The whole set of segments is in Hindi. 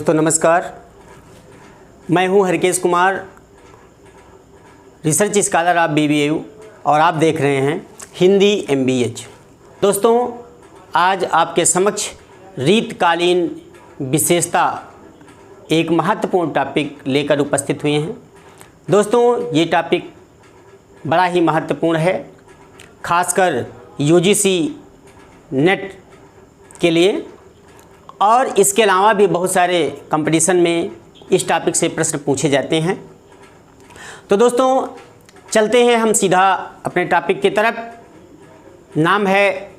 दोस्तों नमस्कार, मैं हूं Harkesh Kumar, research scholar of BBAU और आप देख रहे हैं हिंदी MBH। दोस्तों आज आपके समक्ष रीतकालीन विशेषता एक महत्वपूर्ण टॉपिक लेकर उपस्थित हुए हैं। दोस्तों ये टॉपिक बड़ा ही महत्वपूर्ण है, खासकर UGC नेट के लिए, और इसके अलावा भी बहुत सारे कंपटीशन में इस टॉपिक से प्रश्न पूछे जाते हैं। तो दोस्तों चलते हैं हम सीधा अपने टॉपिक की तरफ। नाम है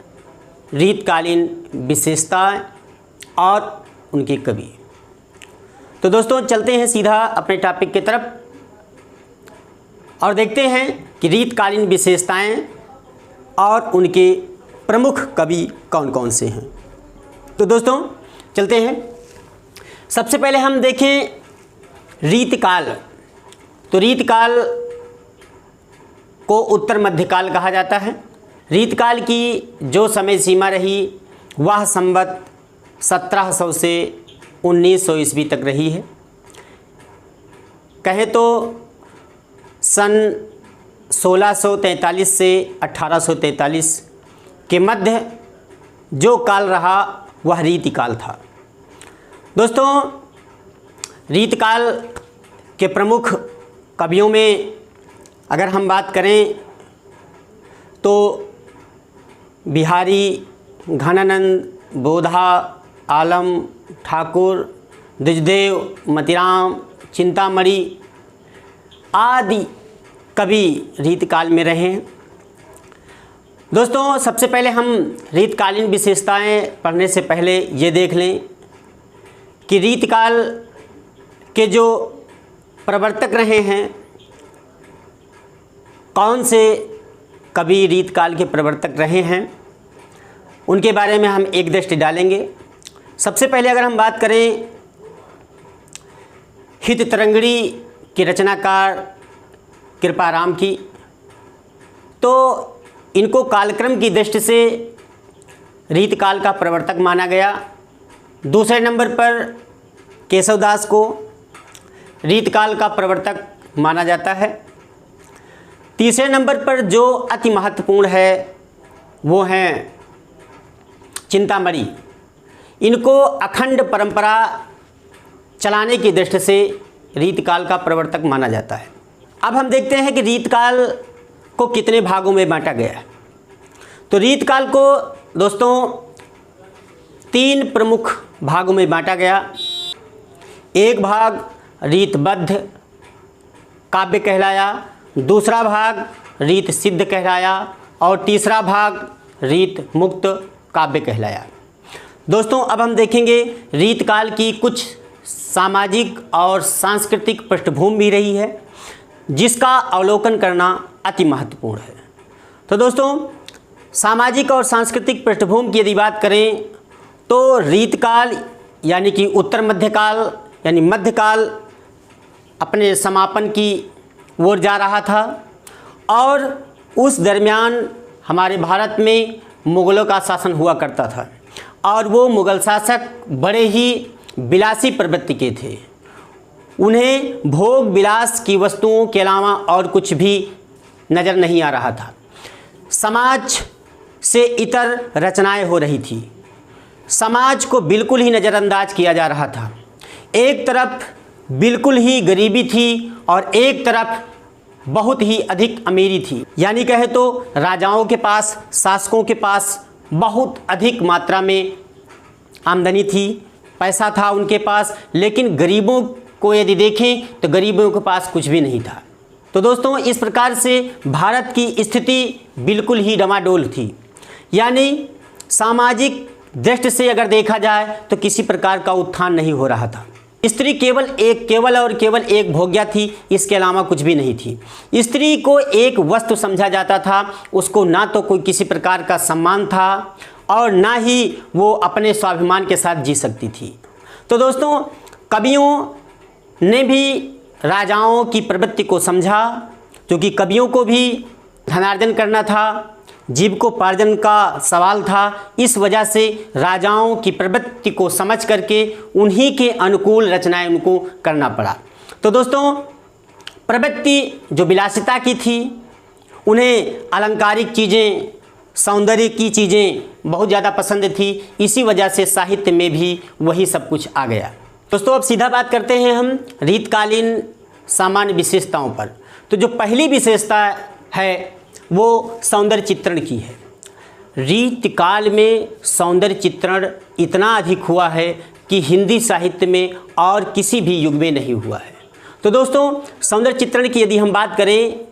रीतकालीन विशेषताएं और उनके कवि। तो दोस्तों चलते हैं सीधा अपने टॉपिक की तरफ और देखते हैं कि रीतकालीन विशेषताएं और उनके प्रमुख कवि कौन कौन से हैं। तो दोस्तों चलते हैं। सबसे पहले हम देखें रीतकाल। तो रीतकाल को उत्तर मध्यकाल कहा जाता है। रीतकाल की जो समय सीमा रही वह संवत 1700 से 1900 ईस्वी तक रही है। कहें तो सन 1643 से 1843 के मध्य जो काल रहा वह रीतिकाल था। दोस्तों रीतकाल के प्रमुख कवियों में अगर हम बात करें तो बिहारी, घनानंद, बोधा, आलम, ठाकुर, द्विजदेव, मतीराम, चिंतामणि आदि कवि रीतकाल में रहे हैं। दोस्तों सबसे पहले हम रीतकालीन विशेषताएं पढ़ने से पहले ये देख लें कि रीतकाल के जो प्रवर्तक रहे हैं, कौन से कवि रीतकाल के प्रवर्तक रहे हैं, उनके बारे में हम एक दृष्टि डालेंगे। सबसे पहले अगर हम बात करें हिततरंगिणी के रचनाकार कृपाराम की, तो इनको कालक्रम की दृष्टि से रीतकाल का प्रवर्तक माना गया। दूसरे नंबर पर केशवदास को रीतकाल का प्रवर्तक माना जाता है। तीसरे नंबर पर जो अति महत्वपूर्ण है वो हैं चिंतामणि। इनको अखंड परंपरा चलाने की दृष्टि से रीतकाल का प्रवर्तक माना जाता है। अब हम देखते हैं कि रीतकाल को कितने भागों में बांटा गया है। तो रीतकाल को दोस्तों 3 प्रमुख भागों में बांटा गया। एक भाग रीतबद्ध काव्य कहलाया, दूसरा भाग रीत सिद्ध कहलाया और तीसरा भाग रीत मुक्त काव्य कहलाया। दोस्तों अब हम देखेंगे रीतकाल की कुछ सामाजिक और सांस्कृतिक पृष्ठभूमि भी रही है, जिसका अवलोकन करना अति महत्वपूर्ण है। तो दोस्तों सामाजिक और सांस्कृतिक पृष्ठभूमि की यदि बात करें तो रीतकाल यानी कि उत्तर मध्यकाल यानी मध्यकाल अपने समापन की ओर जा रहा था और उस दरमियान हमारे भारत में मुग़लों का शासन हुआ करता था और वो मुग़ल शासक बड़े ही विलासी प्रवृत्ति के थे। उन्हें भोग विलास की वस्तुओं के अलावा और कुछ भी नज़र नहीं आ रहा था। समाज से इतर रचनाएं हो रही थी। समाज को बिल्कुल ही नज़रअंदाज किया जा रहा था। एक तरफ बिल्कुल ही गरीबी थी और एक तरफ बहुत ही अधिक अमीरी थी। यानी कहे तो राजाओं के पास, शासकों के पास बहुत अधिक मात्रा में आमदनी थी, पैसा था उनके पास, लेकिन गरीबों को यदि देखें तो गरीबों के पास कुछ भी नहीं था। तो दोस्तों इस प्रकार से भारत की स्थिति बिल्कुल ही डमाडोल थी। यानी सामाजिक दृष्टि से अगर देखा जाए तो किसी प्रकार का उत्थान नहीं हो रहा था। स्त्री केवल एक भोग्या थी, इसके अलावा कुछ भी नहीं थी। स्त्री को एक वस्तु समझा जाता था, उसको ना तो कोई किसी प्रकार का सम्मान था और ना ही वो अपने स्वाभिमान के साथ जी सकती थी। तो दोस्तों कवियों ने भी राजाओं की प्रवृत्ति को समझा, क्योंकि कवियों को भी धनार्जन करना था जीविकोपार्जन का सवाल था। इस वजह से राजाओं की प्रवृत्ति को समझ करके उन्हीं के अनुकूल रचनाएं उनको करना पड़ा। तो दोस्तों, प्रवृत्ति जो विलासिता की थी, उन्हें अलंकारिक चीज़ें, सौंदर्य की चीज़ें बहुत ज़्यादा पसंद थी। इसी वजह से साहित्य में भी वही सब कुछ आ गया। दोस्तों, अब सीधा बात करते हैं हम रीतकालीन सामान्य विशेषताओं पर। तो जो पहली विशेषता है वो सौंदर्य चित्रण की है। रीतकाल में सौंदर्य चित्रण इतना अधिक हुआ है कि हिंदी साहित्य में और किसी भी युग में नहीं हुआ है। तो दोस्तों, सौंदर्य चित्रण की यदि हम बात करें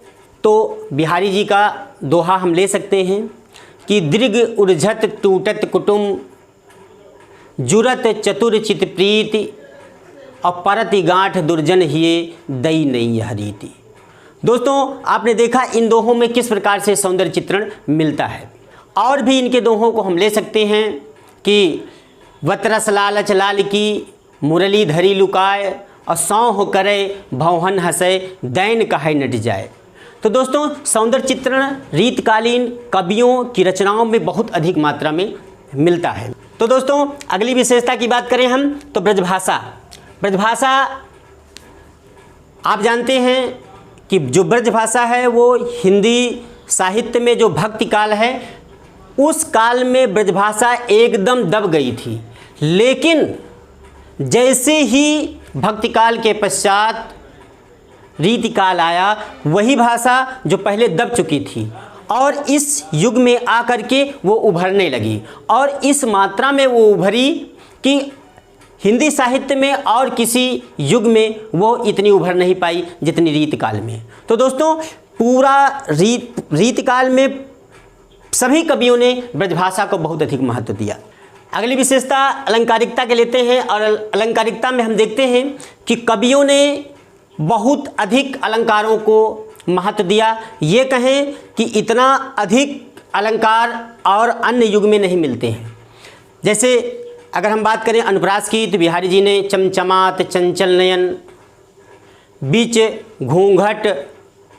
तो बिहारी जी का दोहा हम ले सकते हैं कि दृग उर्झत टूटत कुटुम जुरत चतुर चित प्रीति और परति गांठ दुर्जन हिये दई नई यह रीति। दोस्तों, आपने देखा इन दोहों में किस प्रकार से सौंदर्य चित्रण मिलता है। और भी इनके दोहों को हम ले सकते हैं कि वतरस लालच लाल की मुरली धरी लुकाए और सौह करे भौहन हंसे दैन कहे नट जाए। तो दोस्तों, सौंदर्य चित्रण रीतकालीन कवियों की रचनाओं में बहुत अधिक मात्रा में मिलता है। तो दोस्तों, अगली विशेषता की बात करें हम तो ब्रजभाषा। ब्रजभाषा आप जानते हैं कि जो ब्रजभाषा है वो हिंदी साहित्य में जो भक्ति काल है उस काल में ब्रजभाषा एकदम दब गई थी। लेकिन जैसे ही भक्ति काल के पश्चात रीतिकाल आया, वही भाषा जो पहले दब चुकी थी और इस युग में आकर के वो उभरने लगी और इस मात्रा में वो उभरी कि हिंदी साहित्य में और किसी युग में वो इतनी उभर नहीं पाई जितनी रीतकाल में। तो दोस्तों, पूरा रीतकाल में सभी कवियों ने ब्रजभाषा को बहुत अधिक महत्व दिया। अगली विशेषता अलंकारिकता के लेते हैं और अलंकारिकता में हम देखते हैं कि कवियों ने बहुत अधिक अलंकारों को महत्व दिया। ये कहें कि इतना अधिक अलंकार और अन्य युग में नहीं मिलते हैं। जैसे अगर हम बात करें अनुप्रास की तो बिहारी जी ने चमचमात चंचल नयन, बीच घूंघट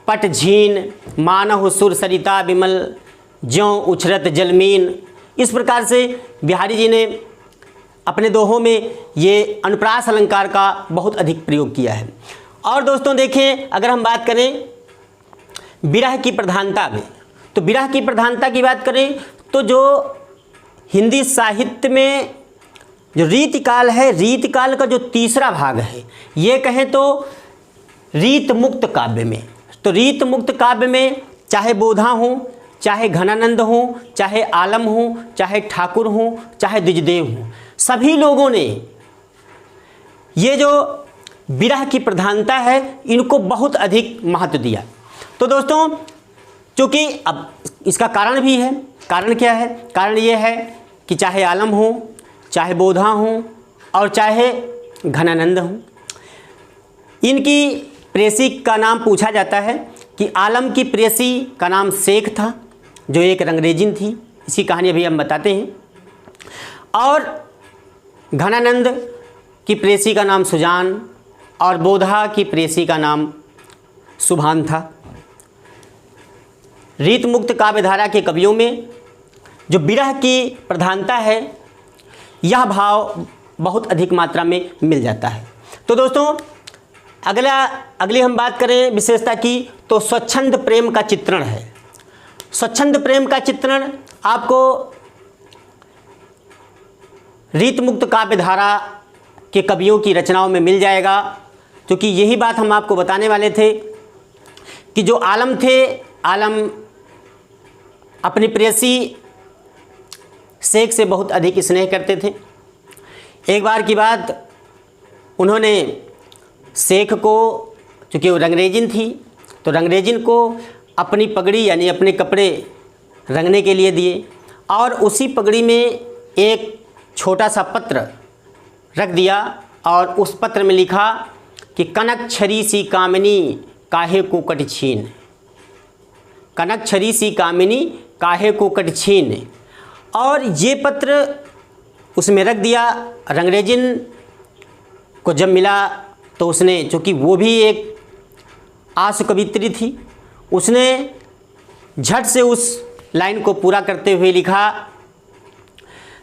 पट झीन, मानह सुर सरिता विमल, ज्यों उछरत जलमीन, इस प्रकार से बिहारी जी ने अपने दोहों में ये अनुप्रास अलंकार का बहुत अधिक प्रयोग किया है। और दोस्तों देखें, अगर हम बात करें विरह की प्रधानता में, तो विरह की प्रधानता की बात करें तो जो हिंदी साहित्य में जो रीतिकाल है, रीतिकाल का जो तीसरा भाग है, ये कहें तो रीत मुक्त काव्य में, तो रीत मुक्त काव्य में चाहे बोधा हो, चाहे घनानंद हो, चाहे आलम हो, चाहे ठाकुर हो, चाहे द्विजदेव हो, सभी लोगों ने ये जो विरह की प्रधानता है इनको बहुत अधिक महत्व दिया। तो दोस्तों, चूँकि अब इसका कारण भी है। कारण क्या है? कारण ये है कि चाहे आलम हो, चाहे बोधा हो और चाहे घनानंद हो, इनकी प्रेसी का नाम पूछा जाता है कि आलम की प्रेसी का नाम शेख था जो एक रंगरेजिन थी। इसकी कहानी अभी हम बताते हैं। और घनानंद की प्रेसी का नाम सुजान और बोधा की प्रेसी का नाम सुभान था। रीत मुक्त काव्यधारा के कवियों में जो विरह की प्रधानता है, यह भाव बहुत अधिक मात्रा में मिल जाता है। तो दोस्तों, अगली हम बात करें विशेषता की तो स्वच्छंद प्रेम का चित्रण है। स्वच्छंद प्रेम का चित्रण आपको रीत मुक्त काव्यधारा के कवियों की रचनाओं में मिल जाएगा, क्योंकि यही बात हम आपको बताने वाले थे कि जो आलम थे, आलम अपनी प्रेयसी शेख से बहुत अधिक स्नेह करते थे। एक बार की बात, उन्होंने शेख को, चूँकि वो रंगरेजिन थी, तो रंगरेजिन को अपनी पगड़ी यानी अपने कपड़े रंगने के लिए दिए और उसी पगड़ी में एक छोटा सा पत्र रख दिया और उस पत्र में लिखा कि कनक छरी सी कामिनी काहे को कट छीन, कनक छरी सी कामिनी काहे को कट छीन। और ये पत्र उसमें रख दिया। रंगरेजिन को जब मिला तो उसने, चूँकि वो भी एक आशु कवित्री थी, उसने झट से उस लाइन को पूरा करते हुए लिखा,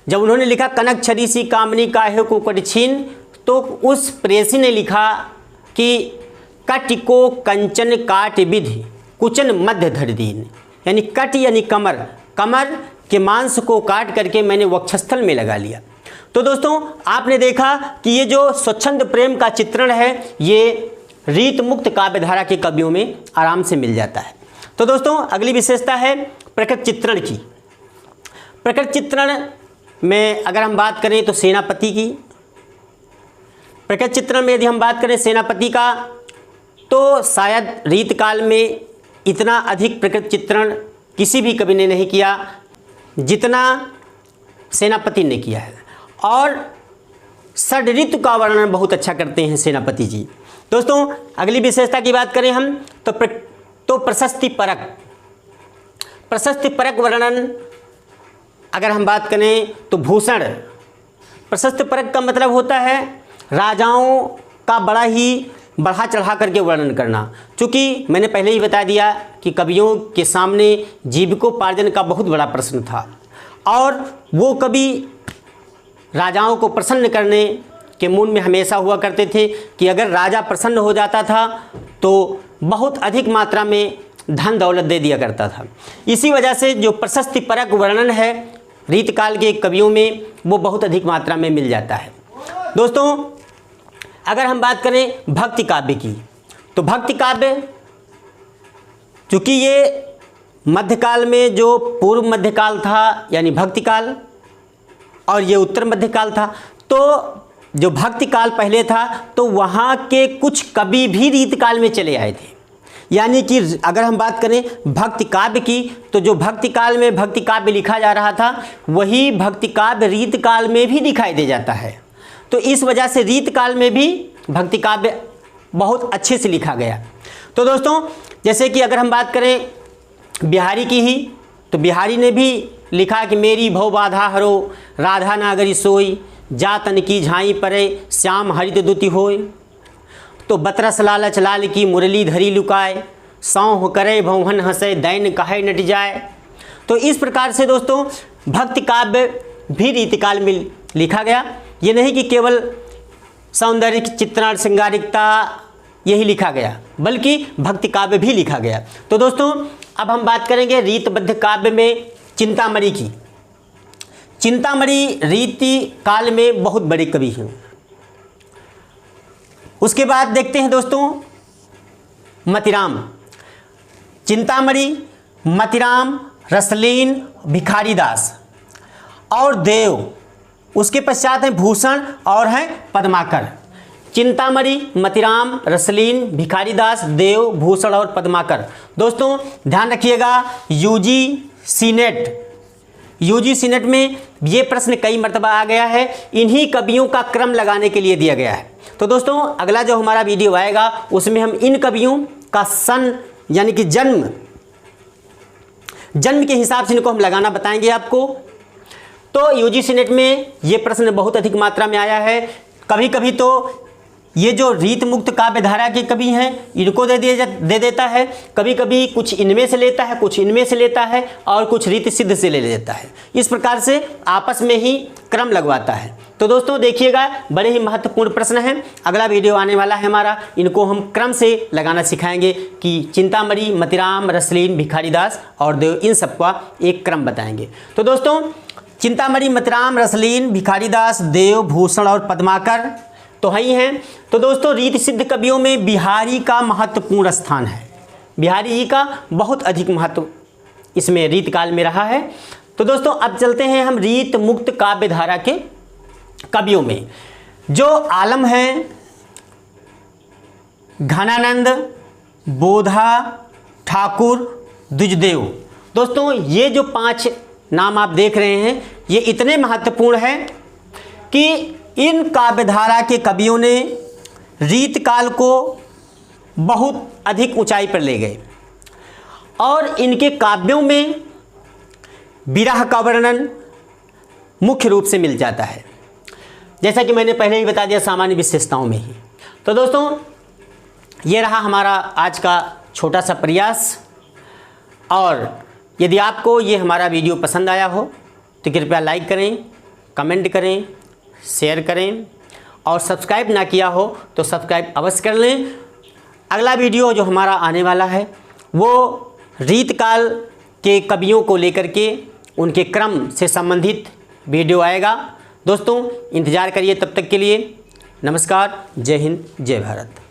जब उन्होंने लिखा कनक छरी सी कामनी काहे को कटछीन, तो उस प्रेयसी ने लिखा कि कट को कंचन काट विधि कुचन मध्य धर दीन, यानी कट यानी कमर, कमर के मांस को काट करके मैंने वक्षस्थल में लगा लिया। तो दोस्तों आपने देखा कि ये जो स्वच्छंद प्रेम का चित्रण है ये रीत मुक्त काव्यधारा के कवियों में आराम से मिल जाता है। तो दोस्तों अगली विशेषता है प्रकृत चित्रण की। प्रकृत चित्रण में अगर हम बात करें तो सेनापति की, प्रकृत चित्रण में यदि हम बात करें सेनापति का, तो शायद रीत काल में इतना अधिक प्रकृत चित्रण किसी भी कवि ने नहीं किया जितना सेनापति ने किया है। और षड्ऋतु का वर्णन बहुत अच्छा करते हैं सेनापति जी। दोस्तों अगली विशेषता की बात करें हम तो प्रशस्ति परक वर्णन अगर हम बात करें तो भूषण। प्रशस्ति परक का मतलब होता है राजाओं का बढ़ा चढ़ा करके वर्णन करना। चूँकि मैंने पहले ही बता दिया कि कवियों के सामने जीविकोपार्जन का बहुत बड़ा प्रश्न था और वो कवि राजाओं को प्रसन्न करने के मूड में हमेशा हुआ करते थे कि अगर राजा प्रसन्न हो जाता था तो बहुत अधिक मात्रा में धन दौलत दे दिया करता था। इसी वजह से जो प्रशस्ति परक वर्णन है रीतकाल के कवियों में वो बहुत अधिक मात्रा में मिल जाता है। दोस्तों अगर हम बात करें भक्ति काव्य की, तो भक्ति काव्य चूँकि ये मध्यकाल में जो पूर्व मध्यकाल था यानी भक्ति काल और ये उत्तर मध्यकाल था, तो जो भक्ति काल पहले था तो वहाँ के कुछ कवि भी रीतकाल में चले आए थे। यानी कि अगर हम बात करें भक्ति काव्य की, तो जो भक्ति काल में भक्ति काव्य लिखा जा रहा था वही भक्ति काव्य रीतकाल में भी दिखाई दे जाता है। तो इस वजह से रीतकाल में भी भक्ति काव्य बहुत अच्छे से लिखा गया। तो दोस्तों जैसे कि अगर हम बात करें बिहारी की ही, तो बिहारी ने भी लिखा कि मेरी भव बाधा हरो राधा नागरी सोई, जातन की झाई परे श्याम हरित दुति होय, तो बतरस लालच लाल की मुरली धरी लुकाए, सौह करे भौहन हंसे दैन कहे नट जाए। तो इस प्रकार से दोस्तों भक्ति काव्य भी रीतिकाल में लिखा गया। ये नहीं कि केवल सौंदर्य चित्रण श्रृंगारिकता यही लिखा गया, बल्कि भक्ति काव्य भी लिखा गया। तो दोस्तों अब हम बात करेंगे रीतबद्ध काव्य में चिंतामणि की। चिंतामणि रीति काल में बहुत बड़े कवि हैं। उसके बाद देखते हैं दोस्तों मतिराम। चिंतामणि, मतिराम, रसलीन, भिखारीदास और देव, उसके पश्चात हैं भूषण और हैं पद्माकर। चिंतामणि, मतिराम, रसलीन, भिखारीदास, देव, भूषण और पद्माकर। दोस्तों ध्यान रखिएगा यूजी सीनेट में ये प्रश्न कई मर्तबा आ गया है, इन्हीं कवियों का क्रम लगाने के लिए दिया गया है। तो दोस्तों अगला जो हमारा वीडियो आएगा उसमें हम इन कवियों का सन यानी कि जन्म के हिसाब से इनको हम लगाना बताएंगे आपको। तो यूजी सीनेट में ये प्रश्न बहुत अधिक मात्रा में आया है। कभी कभी तो ये जो रीत मुक्त काव्य धारा के कवि हैं इनको दे देता है, कभी कभी कुछ इनमें से लेता है, कुछ इनमें से लेता है और कुछ रीत सिद्ध से ले लेता है। इस प्रकार से आपस में ही क्रम लगवाता है। तो दोस्तों देखिएगा बड़े ही महत्वपूर्ण प्रश्न हैं। अगला वीडियो आने वाला है हमारा, इनको हम क्रम से लगाना सिखाएंगे कि चिंतामणि, मतिराम, रसलीन, भिखारीदास और देव, इन सबका एक क्रम बताएंगे। तो दोस्तों चिंतामणि, मतिराम, रसलीन, भिखारीदास, देव, भूषण और पद्माकर तो ही हैं। तो दोस्तों रीत सिद्ध कवियों में बिहारी का महत्वपूर्ण स्थान है। बिहारी जी का बहुत अधिक महत्व इसमें रीतकाल में रहा है। तो दोस्तों अब चलते हैं हम रीत मुक्त काव्य धारा के कवियों में। जो आलम हैं घनानंद, बोधा, ठाकुर, द्विजदेव। दोस्तों ये जो 5 नाम आप देख रहे हैं ये इतने महत्वपूर्ण हैं कि इन काव्यधारा के कवियों ने रीतकाल को बहुत अधिक ऊंचाई पर ले गए और इनके काव्यों में विरह का वर्णन मुख्य रूप से मिल जाता है, जैसा कि मैंने पहले ही बता दिया सामान्य विशेषताओं में ही। तो दोस्तों ये रहा हमारा आज का छोटा सा प्रयास और यदि आपको ये हमारा वीडियो पसंद आया हो तो कृपया लाइक करें, कमेंट करें, शेयर करें और सब्सक्राइब ना किया हो तो सब्सक्राइब अवश्य कर लें। अगला वीडियो जो हमारा आने वाला है वो रीतकाल के कवियों को लेकर के उनके क्रम से संबंधित वीडियो आएगा। दोस्तों इंतज़ार करिए, तब तक के लिए नमस्कार, जय हिंद, जय भारत।